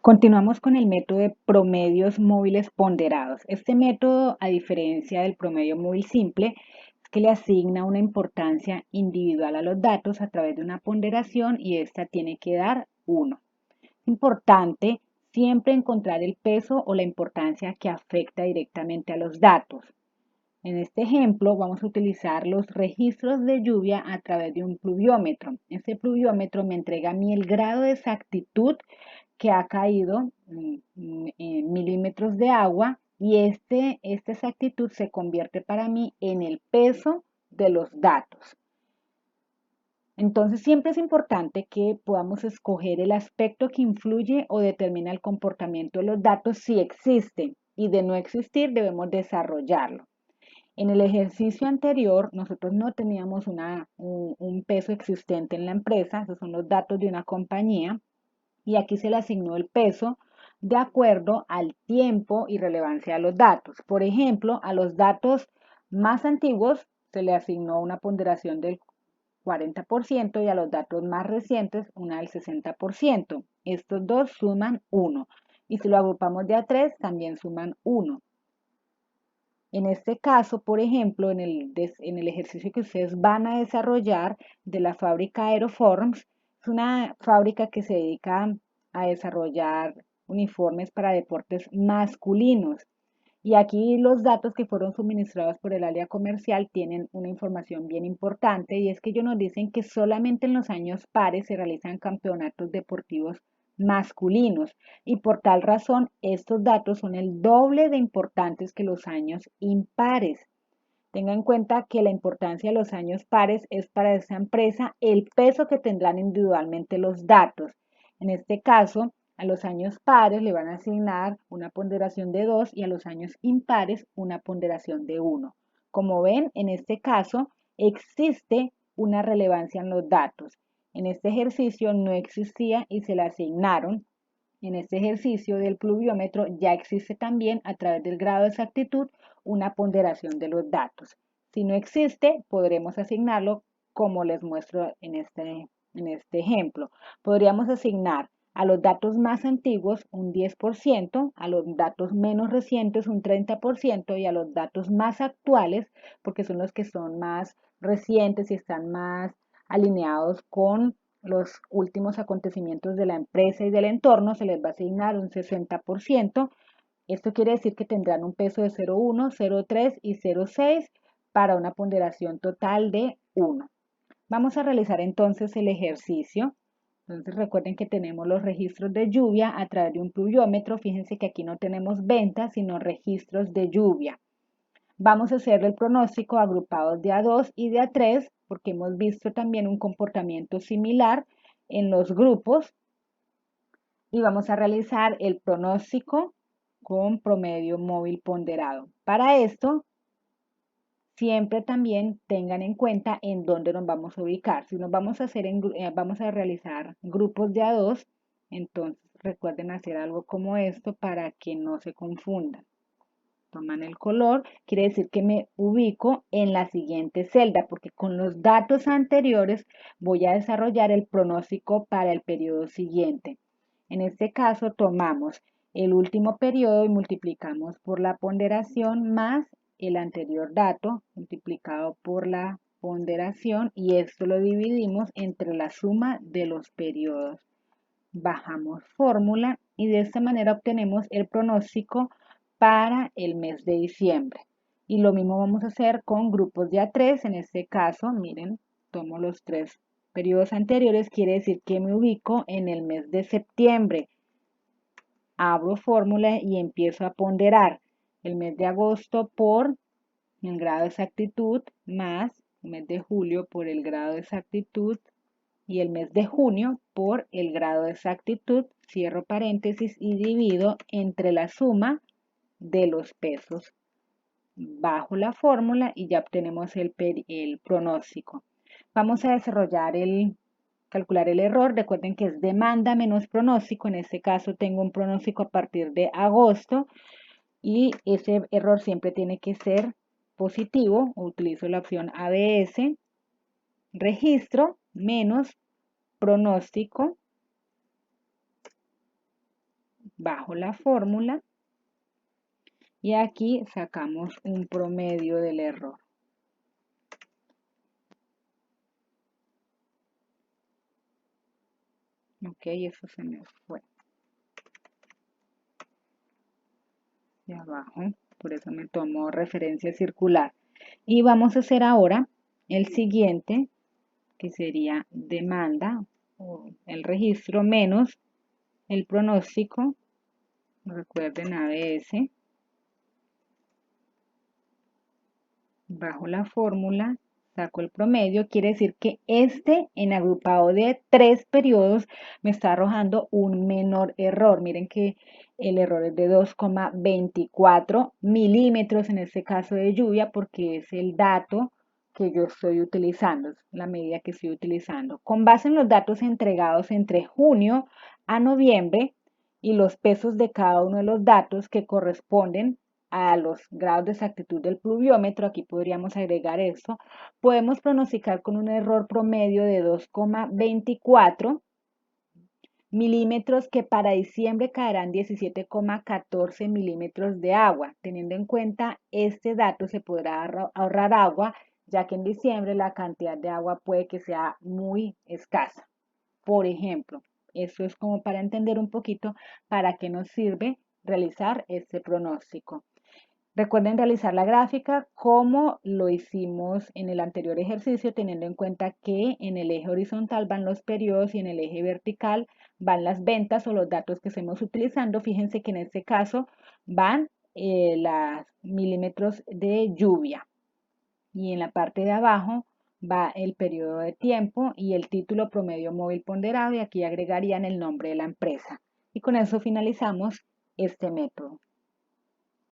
Continuamos con el método de promedios móviles ponderados. Este método, a diferencia del promedio móvil simple, es que le asigna una importancia individual a los datos a través de una ponderación y esta tiene que dar 1. Es importante siempre encontrar el peso o la importancia que afecta directamente a los datos. En este ejemplo vamos a utilizar los registros de lluvia a través de un pluviómetro. Este pluviómetro me entrega a mí el grado de exactitud que ha caído en milímetros de agua y esta exactitud se convierte para mí en el peso de los datos. Entonces siempre es importante que podamos escoger el aspecto que influye o determina el comportamiento de los datos si existe y de no existir debemos desarrollarlo. En el ejercicio anterior, nosotros no teníamos un peso existente en la empresa, esos son los datos de una compañía, y aquí se le asignó el peso de acuerdo al tiempo y relevancia de los datos. Por ejemplo, a los datos más antiguos se le asignó una ponderación del 40% y a los datos más recientes una del 60%. Estos dos suman 1 y si lo agrupamos de a 3 también suman 1. En este caso, por ejemplo, en el ejercicio que ustedes van a desarrollar de la fábrica Aeroforms, es una fábrica que se dedica a desarrollar uniformes para deportes masculinos. Y aquí los datos que fueron suministrados por el área comercial tienen una información bien importante y es que ellos nos dicen que solamente en los años pares se realizan campeonatos deportivos masculinos y por tal razón estos datos son el doble de importantes que los años impares. Tenga en cuenta que la importancia de los años pares es para esa empresa el peso que tendrán individualmente los datos. En este caso, a los años pares le van a asignar una ponderación de 2 y a los años impares una ponderación de 1. Como ven, en este caso existe una relevancia en los datos. En este ejercicio no existía y se le asignaron. En este ejercicio del pluviómetro ya existe también a través del grado de exactitud una ponderación de los datos. Si no existe, podremos asignarlo como les muestro en este ejemplo. Podríamos asignar a los datos más antiguos un 10%, a los datos menos recientes un 30% y a los datos más actuales, porque son los que son más recientes y están más alineados con los últimos acontecimientos de la empresa y del entorno, se les va a asignar un 60%. Esto quiere decir que tendrán un peso de 0,1, 0,3 y 0,6 para una ponderación total de 1. Vamos a realizar entonces el ejercicio. Entonces recuerden que tenemos los registros de lluvia a través de un pluviómetro. Fíjense que aquí no tenemos ventas, sino registros de lluvia. Vamos a hacer el pronóstico agrupados de A2 y de A3 porque hemos visto también un comportamiento similar en los grupos y vamos a realizar el pronóstico con promedio móvil ponderado. Para esto, siempre también tengan en cuenta en dónde nos vamos a ubicar. Si nos vamos a vamos a realizar grupos de A2, entonces recuerden hacer algo como esto para que no se confundan. Toman el color, quiere decir que me ubico en la siguiente celda, porque con los datos anteriores voy a desarrollar el pronóstico para el periodo siguiente. En este caso, tomamos el último periodo y multiplicamos por la ponderación más el anterior dato multiplicado por la ponderación y esto lo dividimos entre la suma de los periodos. Bajamos fórmula y de esta manera obtenemos el pronóstico para el mes de diciembre. Y lo mismo vamos a hacer con grupos de A3. En este caso, miren, tomo los 3 periodos anteriores, quiere decir que me ubico en el mes de septiembre. Abro fórmula y empiezo a ponderar el mes de agosto por el grado de exactitud más el mes de julio por el grado de exactitud y el mes de junio por el grado de exactitud, cierro paréntesis y divido entre la suma de los pesos. Bajo la fórmula y ya obtenemos el pronóstico. Vamos a calcular el error. Recuerden que es demanda menos pronóstico. En este caso tengo un pronóstico a partir de agosto y ese error siempre tiene que ser positivo. Utilizo la opción ABS, registro menos pronóstico bajo la fórmula y aquí sacamos un promedio del error. Ok, eso se me fue de abajo, por eso me tomo referencia circular. Y vamos a hacer ahora el siguiente, que sería demanda o el registro menos el pronóstico. Recuerden ABS bajo la fórmula, saco el promedio, quiere decir que en agrupado de 3 periodos me está arrojando un menor error. Miren que el error es de 2,24 milímetros en este caso de lluvia porque es el dato que yo estoy utilizando, la medida que estoy utilizando. Con base en los datos entregados entre junio a noviembre y los pesos de cada uno de los datos que corresponden a los grados de exactitud del pluviómetro, aquí podríamos agregar esto, podemos pronosticar con un error promedio de 2,24 milímetros que para diciembre caerán 17,14 milímetros de agua. Teniendo en cuenta este dato se podrá ahorrar agua, ya que en diciembre la cantidad de agua puede que sea muy escasa. Por ejemplo, eso es como para entender un poquito para qué nos sirve realizar este pronóstico. Recuerden realizar la gráfica como lo hicimos en el anterior ejercicio, teniendo en cuenta que en el eje horizontal van los periodos y en el eje vertical van las ventas o los datos que estemos utilizando. Fíjense que en este caso van los milímetros de lluvia y en la parte de abajo va el periodo de tiempo y el título promedio móvil ponderado y aquí agregarían el nombre de la empresa. Y con eso finalizamos este método.